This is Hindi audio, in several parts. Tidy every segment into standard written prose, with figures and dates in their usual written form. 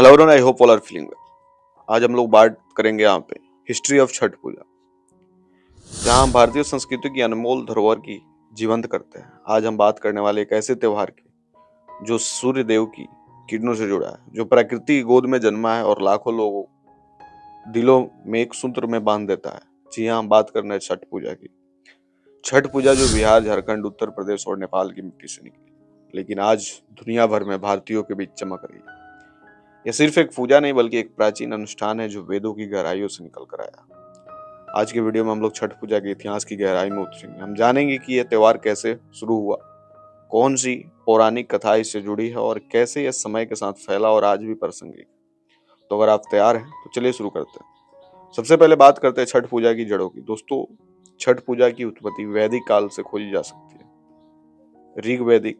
Hello everyone, I hope all are feeling well. आज हम लोग बात करेंगे यहाँ पे हिस्ट्री ऑफ छठ पूजा, जहाँ हम भारतीय संस्कृति की अनमोल धरोहर की जीवंत करते हैं। आज हम बात करने वाले एक ऐसे त्योहार की जो सूर्य देव की किरणों से जुड़ा है, जो प्रकृति की गोद में जन्मा है और लाखों लोगों दिलों में एक सूत्र में बांध देता है। जी हाँ, हम बात कर रहे हैं छठ पूजा की। छठ पूजा जो बिहार, झारखंड, उत्तर प्रदेश और नेपाल की मिट्टी से निकली, लेकिन आज दुनिया भर में भारतीयों के बीच चमक रही है। यह सिर्फ एक पूजा नहीं बल्कि एक प्राचीन अनुष्ठान है जो वेदों की गहराइयों से निकल कर आया। आज के वीडियो में हम लोग छठ पूजा के इतिहास की गहराई में उतरेंगे। हम जानेंगे कि यह त्योहार कैसे शुरू हुआ, कौन सी पौराणिक कथा इससे जुड़ी है और कैसे यह समय के साथ फैला और आज भी प्रासंगिक। तो अगर आप तैयार हैं तो चलिए शुरू करते हैं। सबसे पहले बात करते हैं छठ पूजा की जड़ों की। दोस्तों, छठ पूजा की उत्पत्ति वैदिक काल से खोजी जा सकती है। ऋग्वेदिक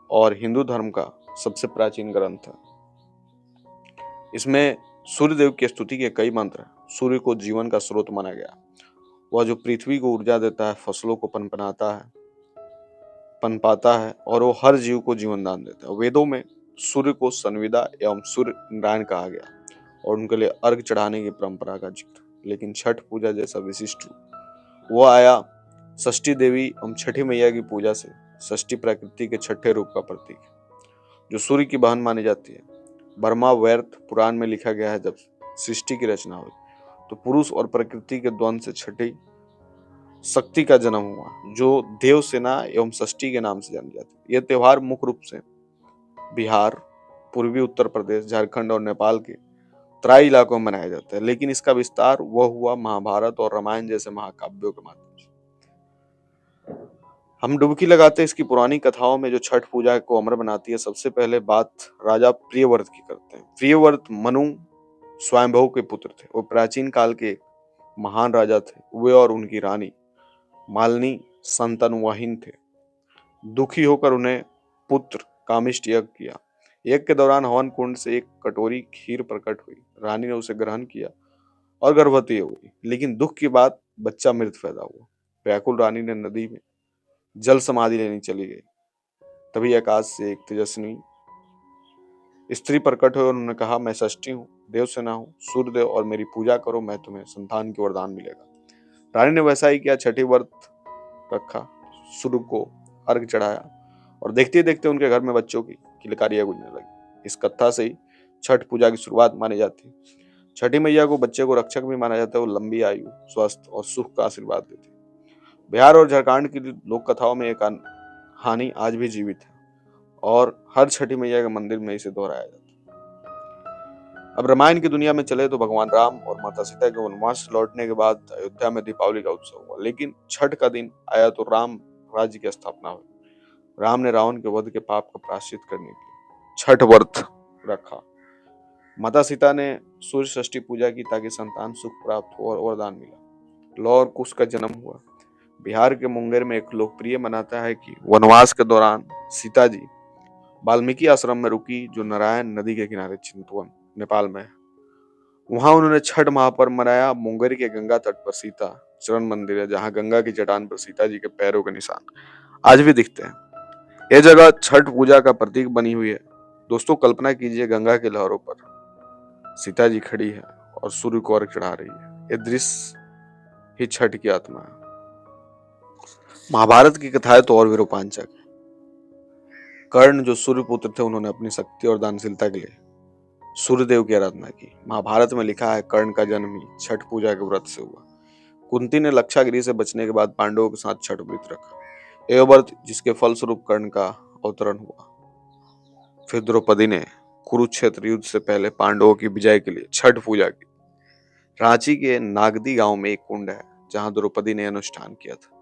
और हिंदू धर्म का सबसे प्राचीन ग्रंथ है। इसमें सूर्य देव की स्तुति के कई मंत्र हैं। सूर्य को जीवन का स्रोत माना गया। वह जो पृथ्वी को ऊर्जा देता है, फसलों को पनपाता है और वो हर जीव को जीवन दान देता है। वेदों में सूर्य को संविदा एवं सूर्य नारायण कहा गया और उनके लिए अर्घ चढ़ाने की परंपरा का जिक्र। लेकिन छठ पूजा जैसा विशिष्ट रूप वो आया षष्ठी देवी एवं छठी मैया की पूजा से। षष्ठी प्रकृति के छठे रूप का प्रतीक है, जो सूर्य की बहन मानी जाती है। ब्रह्मा वैवर्त पुराण में लिखा गया है, जब सृष्टि की रचना हुई तो पुरुष और प्रकृति के द्वंद्व से छठी शक्ति का जन्म हुआ, जो देव सेना एवं षष्ठी के नाम से जानी जाती है। यह त्योहार मुख्य रूप से बिहार, पूर्वी उत्तर प्रदेश, झारखंड और नेपाल के तराई इलाकों में मनाया जाता है, लेकिन इसका विस्तार वह हुआ महाभारत और रामायण जैसे महाकाव्यों के माध्यम से। हम डुबकी लगाते हैं इसकी पुरानी कथाओं में, जो छठ पूजा को अमर बनाती है। सबसे पहले बात राजा प्रियव्रत की करते हैं। प्रियव्रत मनु स्वयंभू के पुत्र थे। वो प्राचीन काल के महान राजा थे। वे और उनकी रानी मालिनी संतानविहीन थे। दुखी होकर उन्हें पुत्र कामिष्ठ यज्ञ किया। यज्ञ के दौरान हवन कुंड से एक कटोरी खीर प्रकट हुई। रानी ने उसे ग्रहण किया और गर्भवती हो गई, लेकिन दुख की बात, बच्चा मृत पैदा हुआ। व्याकुल रानी ने नदी में जल समाधि लेने चली गई। तभी आकाश से एक तेजस्वी स्त्री प्रकट हुई और उन्होंने कहा, मैं षष्ठी हूँ, देव सेना हूँ, सूर्यदेव, और मेरी पूजा करो, मैं तुम्हें संतान की वरदान मिलेगा। रानी ने वैसा ही किया। छठी व्रत रखा, सूर्य को अर्घ चढ़ाया और देखते देखते उनके घर में बच्चों की किलकारियां गूंजने लगी। इस कथा से ही छठ पूजा की शुरुआत मानी जाती है। छठी मैया को बच्चे को रक्षक भी माना जाता है। वो लंबी आयु, स्वस्थ और सुख का आशीर्वाद देती है। बिहार और झारखंड की लोक कथाओं में एक कहानी आज भी जीवित है और हर छठी मैया के मंदिर में इसे दोहराया जाता है। अब रामायण की दुनिया में चले तो भगवान राम और माता सीता के वनवास से लौटने के बाद अयोध्या में दीपावली का उत्सव हुआ। लेकिन छठ का दिन आया तो राम राज्य की स्थापना हुई। राम ने रावण के वध के पाप का प्रायश्चित करने के लिए छठ व्रत रखा। माता सीता ने सूर्य षष्ठी पूजा की ताकि संतान सुख प्राप्त हो और वरदान मिला। लौ और कुश का जन्म हुआ। बिहार के मुंगेर में एक लोकप्रिय मनाता है कि वनवास के दौरान सीता जी वाल्मीकि आश्रम में रुकी, जो नारायण नदी के किनारे चिंतवन नेपाल में है। वहां उन्होंने छठ महापर्व मनाया। मुंगेर के गंगा तट पर सीता चरण मंदिर है, जहां गंगा की चट्टान पर सीता जी के पैरों के निशान आज भी दिखते हैं। यह जगह छठ पूजा का प्रतीक बनी हुई है। दोस्तों, कल्पना कीजिए, गंगा की लहरों पर सीता जी खड़ी है और सूर्य को अर्घ चढ़ा रही है। यह दृश्य ही छठ की आत्मा है। महाभारत की कथाएं तो और भी रोमांचक है। कर्ण जो सूर्य पुत्र थे, उन्होंने अपनी शक्ति और दानशीलता के लिए सूर्यदेव की आराधना की। महाभारत में लिखा है, कर्ण का जन्म ही छठ पूजा के व्रत से हुआ। कुंती ने लक्षागृह से बचने के बाद पांडवों के साथ छठ व्रत रखा। यह व्रत जिसके फलस्वरूप कर्ण का अवतरण हुआ। फिर द्रौपदी ने कुरुक्षेत्र युद्ध से पहले पांडवों की विजय के लिए छठ पूजा की। रांची के नागदी गांव में एक कुंड है जहां द्रौपदी ने अनुष्ठान किया था।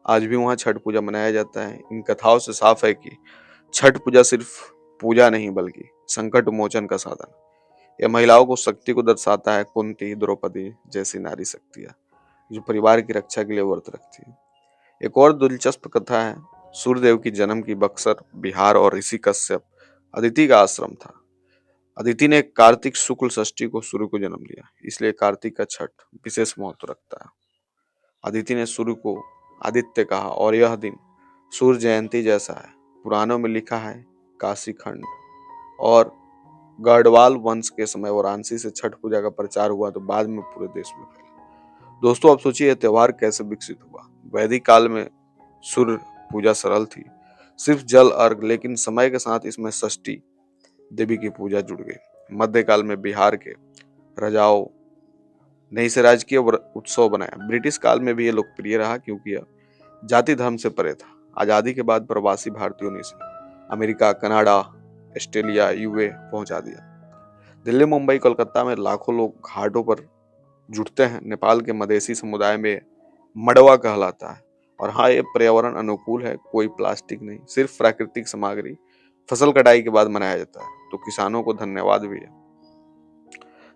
आज भी वहां छठ पूजा मनाया जाता है। इन कथाओं से साफ है कि छठ पूजा सिर्फ पूजा नहीं बल्कि संकट मोचन का साधन। यह महिलाओं को शक्ति को दर्शाता है। कुंती, द्रौपदी जैसी नारी शक्तियां जो परिवार की रक्षा के लिए व्रत रखती है। एक और दिलचस्प कथा है सूर्यदेव की जन्म की। बक्सर, बिहार और ऋषि कश्यप अदिति का आश्रम था। अदिति ने कार्तिक शुक्ल षष्ठी को सूर्य को जन्म दिया, इसलिए कार्तिक का छठ विशेष महत्व रखता है। अदिति ने सूर्य को आदित्य कहा और यह दिन सूर्य जयंती जैसा है। पुराणों में लिखा है, काशी खंड और गढ़वाल वंश के समय वाराणसी से छठ पूजा का प्रचार हुआ तो बाद में पूरे देश में फैला। दोस्तों अब सोचिए यह त्योहार कैसे विकसित हुआ। वैदिक काल में सूर्य पूजा सरल थी, सिर्फ जल अर्घ, लेकिन समय के साथ इसमें षष्ठी देवी की पूजा जुड़ गई। मध्यकाल में बिहार के राजाओं ने इसे राजकीय उत्सव बनाया। ब्रिटिश काल में भी ये लोकप्रिय रहा क्योंकि यह जाति धर्म से परे था। आजादी के बाद प्रवासी भारतीयों ने इसे अमेरिका, कनाडा, ऑस्ट्रेलिया, यूए पहुंचा दिया। दिल्ली, मुंबई, कोलकाता में लाखों लोग घाटों पर जुटते हैं। नेपाल के मधेसी समुदाय में मड़वा कहलाता है। और हाँ, ये पर्यावरण अनुकूल है, कोई प्लास्टिक नहीं, सिर्फ प्राकृतिक सामग्री। फसल कटाई के बाद मनाया जाता है, तो किसानों को धन्यवाद भी है।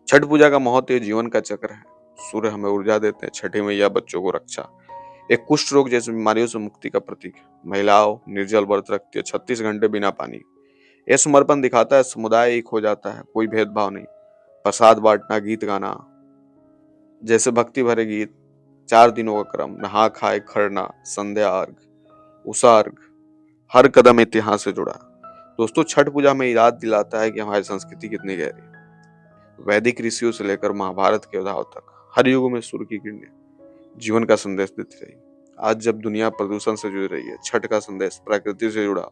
छठ पूजा का महत्व ये जीवन का चक्र है। सूर्य हमें ऊर्जा देते हैं, छठी मैया बच्चों को रक्षा, एक कुष्ठ रोग जैसी बीमारियों से मुक्ति का प्रतीक है। महिलाओं निर्जल व्रत रखती है 36 घंटे बिना पानी। यह समर्पण दिखाता है समुदाय एक हो जाता है, कोई भेदभाव नहीं। प्रसाद बांटना, गीत गाना, जैसे भक्ति भरे गीत, 4 दिनों का क्रम, नहा खाए खरना, संध्या अर्घ, उषा अर्घ, हर कदम इतिहास से जुड़ा। दोस्तों छठ पूजा में याद दिलाता है कि हमारी संस्कृति कितनी गहरी है। वैदिक ऋषियों से लेकर महाभारत के उद्धाव तक हर युग में सूर्य की किरणें जीवन का संदेश देती रही। आज जब दुनिया प्रदूषण से जुड़ रही है, छठ का संदेश प्रकृति से जुड़ा,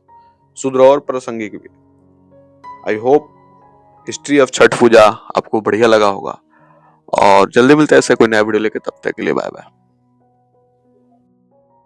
शुद्ध और प्रासंगिक भी। I hope history of Chhath Puja आपको बढ़िया लगा होगा और जल्दी मिलते हैं ऐसे कोई नया वीडियो लेकर। तब तक के लिए बाय बाय।